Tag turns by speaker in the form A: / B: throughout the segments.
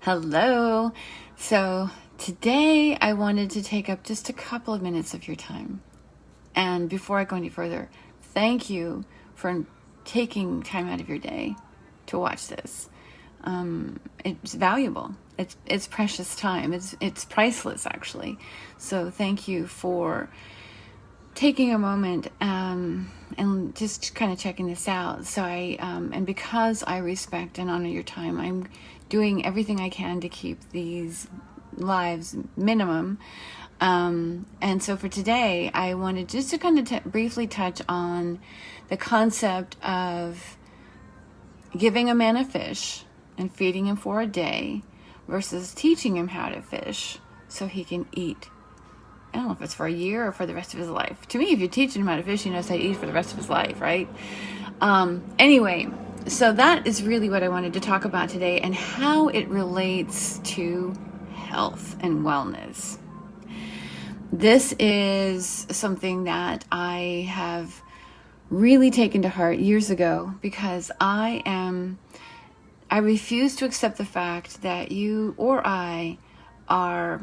A: Hello. So today I wanted to take up just a couple of minutes of your time. And before I go any further, thank you for taking time out of your day to watch this. It's valuable. It's precious time. It's priceless, actually. So thank you for taking a moment and just kind of checking this out. So and because I respect and honor your time, I'm doing everything I can to keep these lives minimum. And so for today, I wanted just to kind of briefly touch on the concept of giving a man a fish and feeding him for a day versus teaching him how to fish so he can eat. I don't know if it's for a year or for the rest of his life. To me, if you're teaching him how to fish, he knows how to eat for the rest of his life, right? Anyway, so that is really what I wanted to talk about today and how it relates to health and wellness. This is something that I have really taken to heart years ago because I refuse to accept the fact that you or I are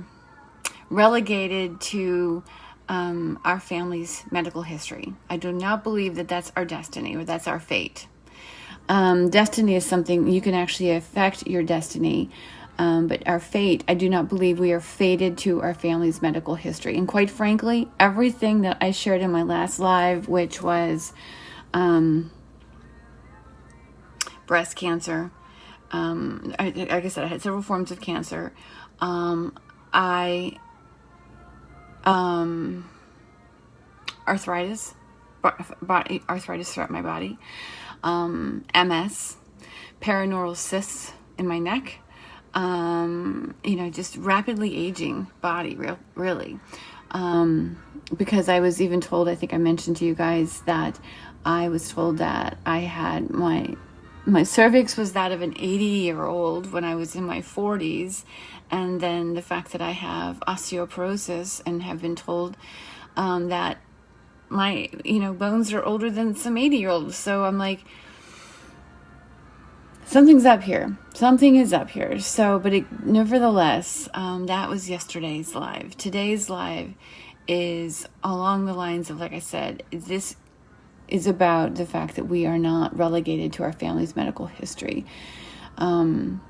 A: relegated to our family's medical history. I do not believe that that's our destiny or that's our fate. Destiny is something you can actually affect your destiny, but our fate, I do not believe we are fated to our family's medical history. And quite frankly, everything that I shared in my last live, which was breast cancer, like I said, I had several forms of cancer. Arthritis, arthritis throughout my body, MS, paraneural cysts in my neck, just rapidly aging body, really. Because I was even told, I think I mentioned to you guys that I was told that I had my cervix was that of an 80-year-old when I was in my 40s. And then the fact that I have osteoporosis and have been told that my, bones are older than some 80-year-olds. So I'm like, something's up here. Something is up here. So, but nevertheless, that was yesterday's live. Today's live is along the lines of, like I said, this is about the fact that we are not relegated to our family's medical history. Or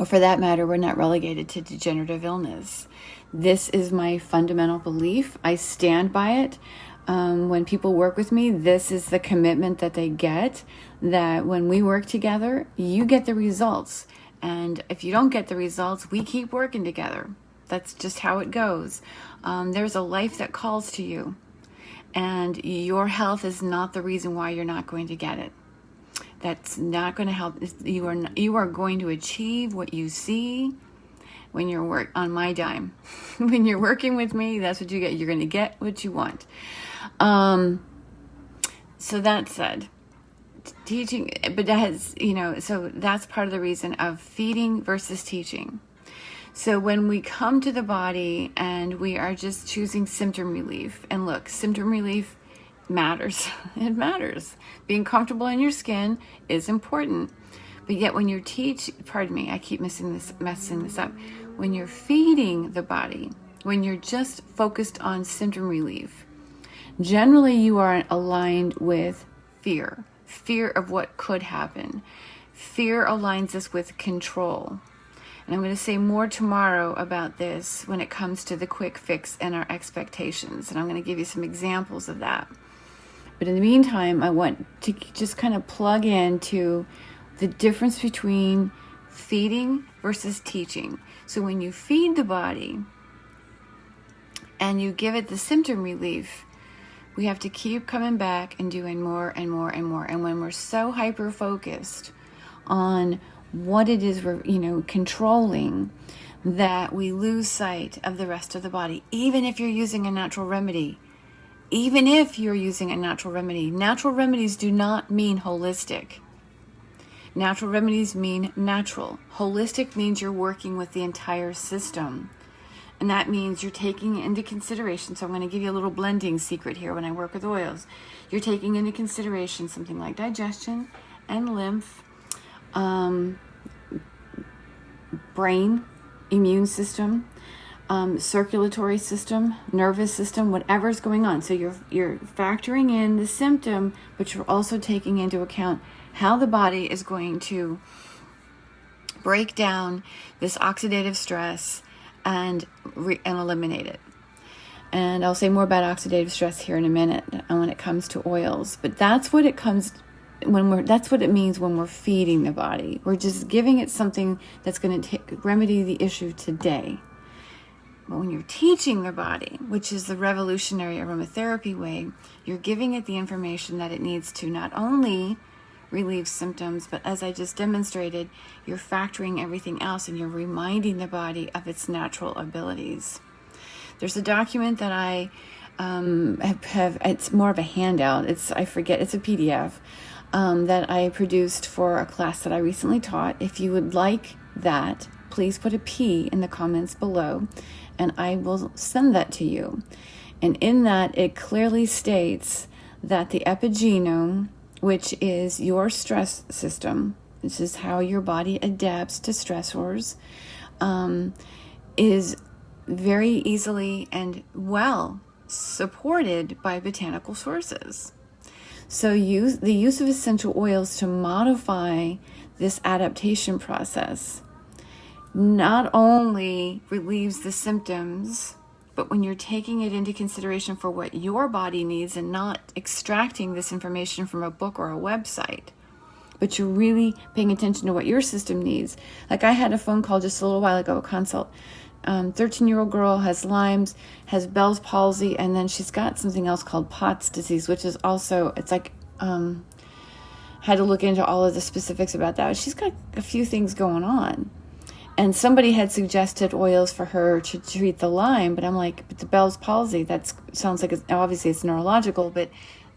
A: for that matter, we're not relegated to degenerative illness. This is my fundamental belief. I stand by it. When people work with me, this is the commitment that they get, that when we work together, you get the results. And if you don't get the results, we keep working together. That's just how it goes. There's a life that calls to you. And your health is not the reason why you're not going to get it. That's not going to help. You are going to achieve what you see when you're on my dime. When you're working with me, that's what you get. You're going to get what you want. So that said, teaching, but that has, so that's part of the reason of feeding versus teaching. So when we come to the body and we are just choosing symptom relief, and look, symptom relief matters. It matters. Being comfortable in your skin is important. But yet when you're I keep messing this up. When you're feeding the body, when you're just focused on symptom relief, generally you are aligned with fear of what could happen. Fear aligns us with control. And I'm going to say more tomorrow about this when it comes to the quick fix and our expectations. And I'm going to give you some examples of that. But in the meantime, I want to just kind of plug into the difference between feeding versus teaching. So when you feed the body and you give it the symptom relief, we have to keep coming back and doing more and more and more. And when we're so hyper-focused on what it is we're, controlling, that we lose sight of the rest of the body, even if you're using a natural remedy. Even if you're using a natural remedy. Natural remedies do not mean holistic. Natural remedies mean natural. Holistic means you're working with the entire system. And that means you're taking into consideration, so I'm going to give you a little blending secret here when I work with oils. You're taking into consideration something like digestion and lymph, brain, immune system, circulatory system, nervous system, whatever's going on. So you're factoring in the symptom, but you're also taking into account how the body is going to break down this oxidative stress and eliminate it. And I'll say more about oxidative stress here in a minute when it comes to oils. But that's what it comes that's what it means when we're feeding the body. We're just giving it something that's going to remedy the issue today. But when you're teaching the body, which is the revolutionary aromatherapy way, you're giving it the information that it needs to not only relieve symptoms, but as I just demonstrated, you're factoring everything else and you're reminding the body of its natural abilities. There's a document that I have it's more of a handout. It's a PDF that I produced for a class that I recently taught. If you would like that, please put a P in the comments below and I will send that to you. And in that, it clearly states that the epigenome, which is your stress system, this is how your body adapts to stressors, is very easily and well supported by botanical sources. So the use of essential oils to modify this adaptation process not only relieves the symptoms, but when you're taking it into consideration for what your body needs and not extracting this information from a book or a website, but you're really paying attention to what your system needs. Like I had a phone call just a little while ago, a consult. 13-year-old girl has Lyme's, has Bell's palsy, and then she's got something else called Pott's disease, which is also, it's like, had to look into all of the specifics about that. She's got a few things going on. And somebody had suggested oils for her to treat the Lyme, but I'm like, but the Bell's palsy, that sounds like, obviously it's neurological, but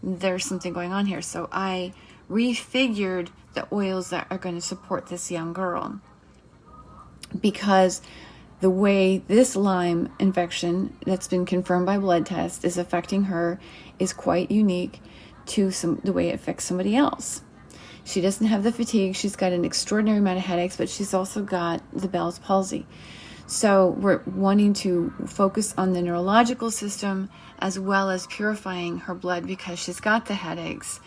A: there's something going on here. So I refigured the oils that are going to support this young girl, because the way this Lyme infection that's been confirmed by blood test is affecting her is quite unique to the way it affects somebody else. She doesn't have the fatigue. She's got an extraordinary amount of headaches, but she's also got the Bell's palsy. So we're wanting to focus on the neurological system as well as purifying her blood because she's got the headaches,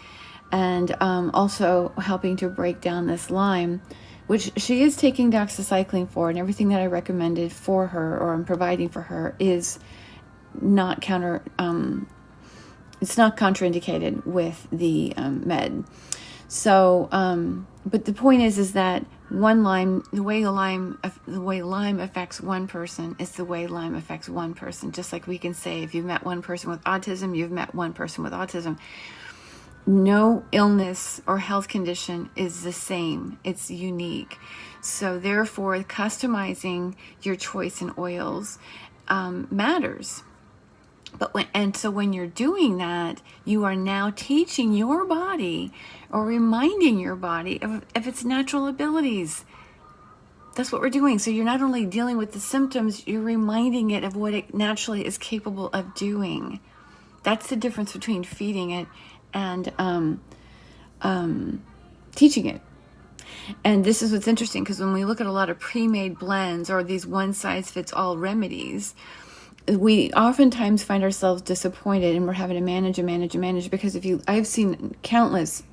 A: and also helping to break down this Lyme, which she is taking doxycycline for, and everything that I recommended for her or I'm providing for her is not it's not contraindicated with the med. So, but the point is that one Lyme, the way Lyme affects one person is the way Lyme affects one person. Just like we can say, if you've met one person with autism, you've met one person with autism. No illness or health condition is the same. It's unique. So therefore, customizing your choice in oils matters. So when you're doing that, you are now teaching your body or reminding your body of its natural abilities. That's what we're doing. So you're not only dealing with the symptoms, you're reminding it of what it naturally is capable of doing. That's the difference between feeding it and teaching it. And this is what's interesting, because when we look at a lot of pre-made blends or these one-size-fits-all remedies, we oftentimes find ourselves disappointed and we're having to manage because I've seen countless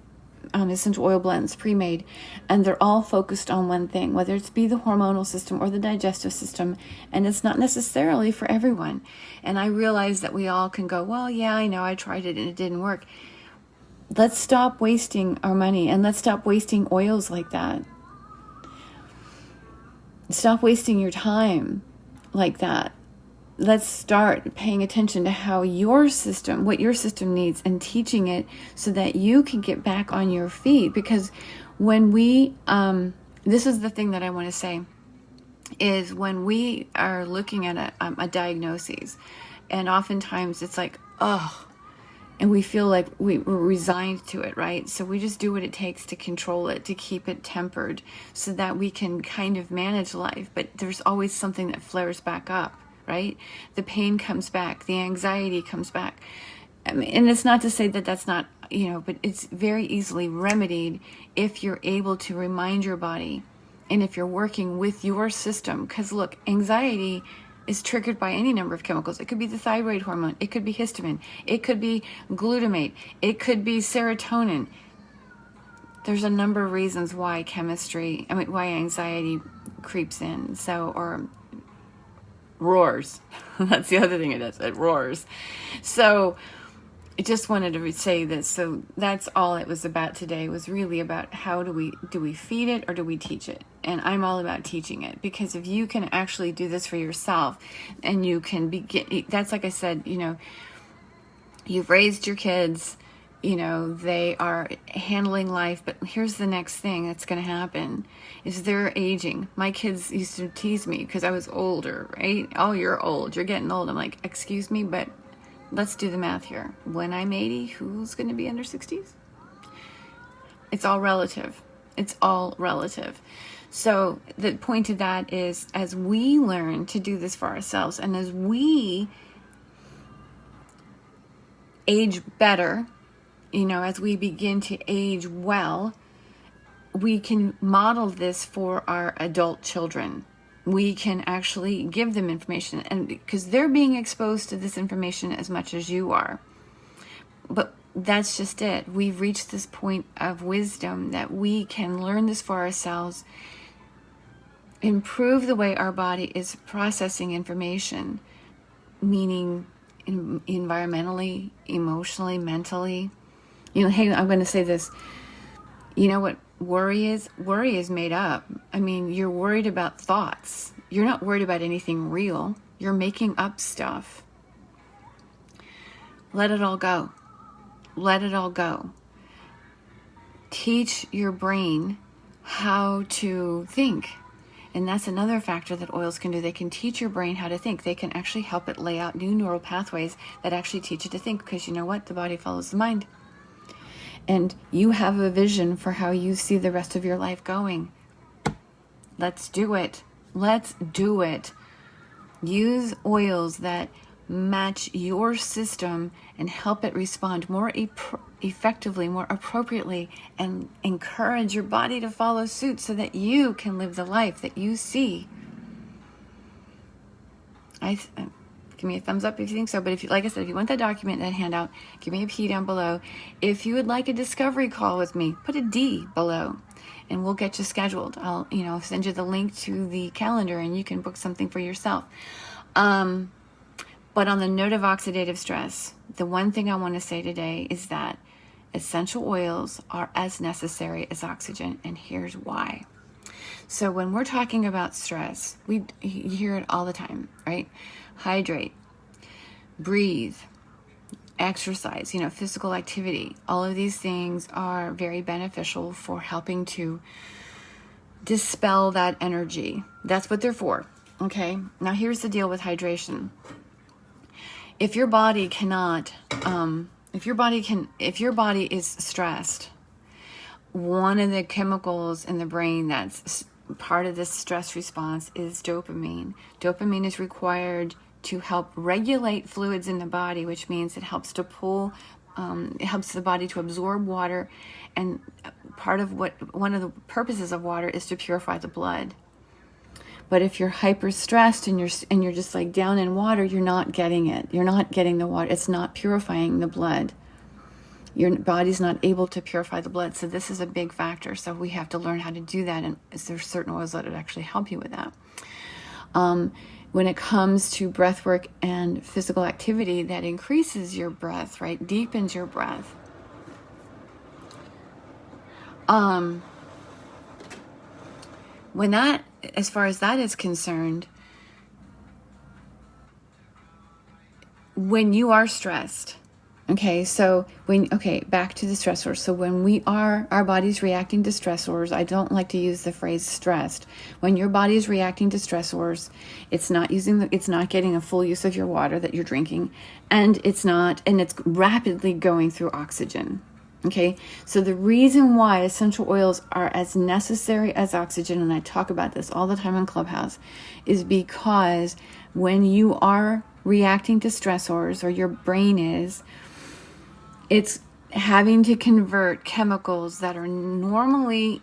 A: essential oil blends pre-made, and they're all focused on one thing, whether it's be the hormonal system or the digestive system, and it's not necessarily for everyone. And I realize that we all can go, well, yeah, I know, I tried it and it didn't work. Let's stop wasting our money, and let's stop wasting oils like that. Stop wasting your time like that. Let's start paying attention to how what your system needs, and teaching it so that you can get back on your feet. Because when this is the thing that I want to say, is when we are looking at a diagnosis, and oftentimes it's like, oh, and we feel like we're resigned to it, right? So we just do what it takes to control it, to keep it tempered so that we can kind of manage life. But there's always something that flares back up, right? The pain comes back, the anxiety comes back. I mean, and it's not to say that that's not, but it's very easily remedied if you're able to remind your body And if you're working with your system, because look, anxiety is triggered by any number of chemicals. It could be the thyroid hormone. It could be histamine. It could be glutamate. It could be serotonin. There's a number of reasons why why anxiety creeps in. Or roars. That's the other thing it does. It roars. So I just wanted to say this. So that's all it was about today, was really about how do we feed it or do we teach it? And I'm all about teaching it, because if you can actually do this for yourself and you can begin, that's like I said, you've raised your kids, they are handling life, but here's the next thing that's going to happen is they're aging. My kids used to tease me because I was older, right? Oh, you're old. You're getting old. I'm like, excuse me, but let's do the math here. When I'm 80, who's going to be under 60s? It's all relative. It's all relative. So the point of that is, as we learn to do this for ourselves, and as we age better, as we begin to age well, we can model this for our adult children. We can actually give them information, and because they're being exposed to this information as much as you are. But that's just it. We've reached this point of wisdom that we can learn this for ourselves, improve the way our body is processing information, meaning environmentally, emotionally, mentally. Hey, I'm going to say this. You know what worry is? Worry is made up. I mean, you're worried about thoughts. You're not worried about anything real. You're making up stuff. Let it all go. Let it all go. Teach your brain how to think. And that's another factor that oils can do. They can teach your brain how to think. They can actually help it lay out new neural pathways that actually teach it to think, because you know what? The body follows the mind. And you have a vision for how you see the rest of your life going. Let's do it. Let's do it. Use oils that match your system and help it respond more effectively, more appropriately, and encourage your body to follow suit so that you can live the life that you see. Give me a thumbs up if you think so. But if you, like I said, if you want that document, that handout, give me a P down below. If you would like a discovery call with me, put a D below, and we'll get you scheduled. I'll, send you the link to the calendar, and you can book something for yourself. But on the note of oxidative stress, the one thing I want to say today is that essential oils are as necessary as oxygen, and here's why. So when we're talking about stress, you hear it all the time, right? Hydrate, breathe, exercise, physical activity. All of these things are very beneficial for helping to dispel that energy. That's what they're for, okay? Now here's the deal with hydration. If your body if your body is stressed, one of the chemicals in the brain that's part of this stress response is dopamine. Dopamine is required to help regulate fluids in the body, which means it helps to it helps the body to absorb water. And one of the purposes of water is to purify the blood. But if you're hyper stressed and you're just like down in water, you're not getting it. You're not getting the water. It's not purifying the blood. Your body's not able to purify the blood. So this is a big factor. So we have to learn how to do that. And there's certain oils that would actually help you with that. When it comes to breath work and physical activity, that increases your breath, right? Deepens your breath. As far as that is concerned, when you are stressed, back to the stressors. So when our body's reacting to stressors, I don't like to use the phrase stressed. When your body is reacting to stressors, it's not getting a full use of your water that you're drinking, and it's rapidly going through oxygen. Okay, so the reason why essential oils are as necessary as oxygen, and I talk about this all the time on Clubhouse, is because when you are reacting to stressors, or your brain is, it's having to convert chemicals that are normally,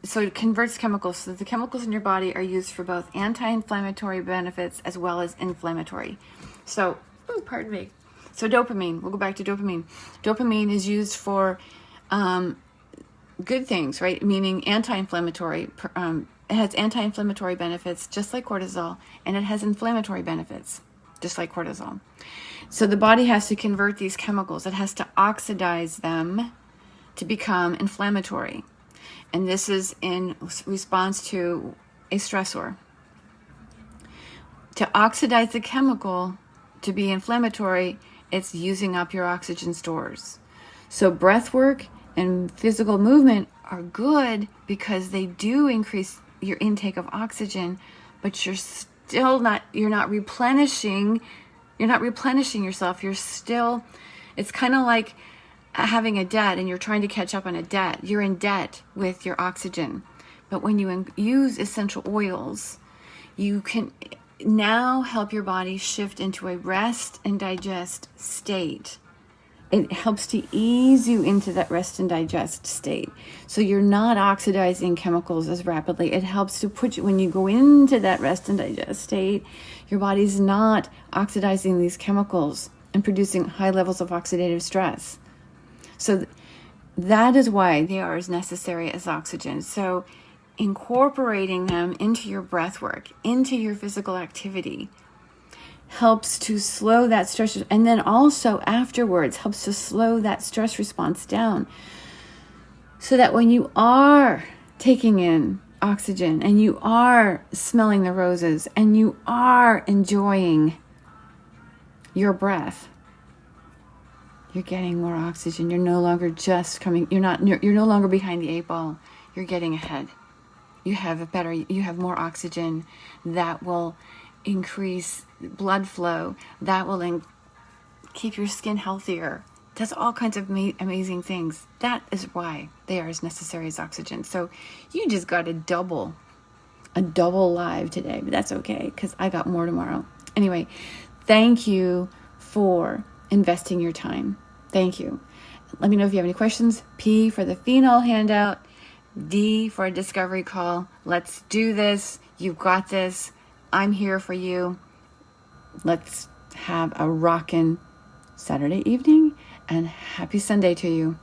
A: so it converts chemicals. So the chemicals in your body are used for both anti-inflammatory benefits as well as inflammatory. So, pardon me. So dopamine, we'll go back to dopamine. Dopamine is used for good things, right? Meaning anti-inflammatory. It has anti-inflammatory benefits just like cortisol, and it has inflammatory benefits just like cortisol. So the body has to convert these chemicals. It has to oxidize them to become inflammatory. And this is in response to a stressor. To oxidize the chemical to be inflammatory, it's using up your oxygen stores. So breath work and physical movement are good because they do increase your intake of oxygen, but you're not replenishing yourself. It's kind of like having a debt and you're trying to catch up on a debt. You're in debt with your oxygen. But when you use essential oils, you can now help your body shift into a rest and digest state. It helps to ease you into that rest and digest state. So you're not oxidizing chemicals as rapidly. It helps to put you, when you go into that rest and digest state, your body's not oxidizing these chemicals and producing high levels of oxidative stress. So that is why they are as necessary as oxygen. So incorporating them into your breath work, into your physical activity, helps to slow that stress, and then also afterwards helps to slow that stress response down, so that when you are taking in oxygen and you are smelling the roses and you are enjoying your breath, you're getting more oxygen. You're no longer you're no longer behind the 8 ball. You're getting ahead. You have more oxygen that will increase blood flow, that will keep your skin healthier. Does all kinds of amazing things. That is why they are as necessary as oxygen. So you just got a double live today, but that's okay because I got more tomorrow. Anyway, thank you for investing your time. Thank you. Let me know if you have any questions. P for the phenol handout. D for a discovery call. Let's do this. You've got this. I'm here for you. Let's have a rockin' Saturday evening and happy Sunday to you.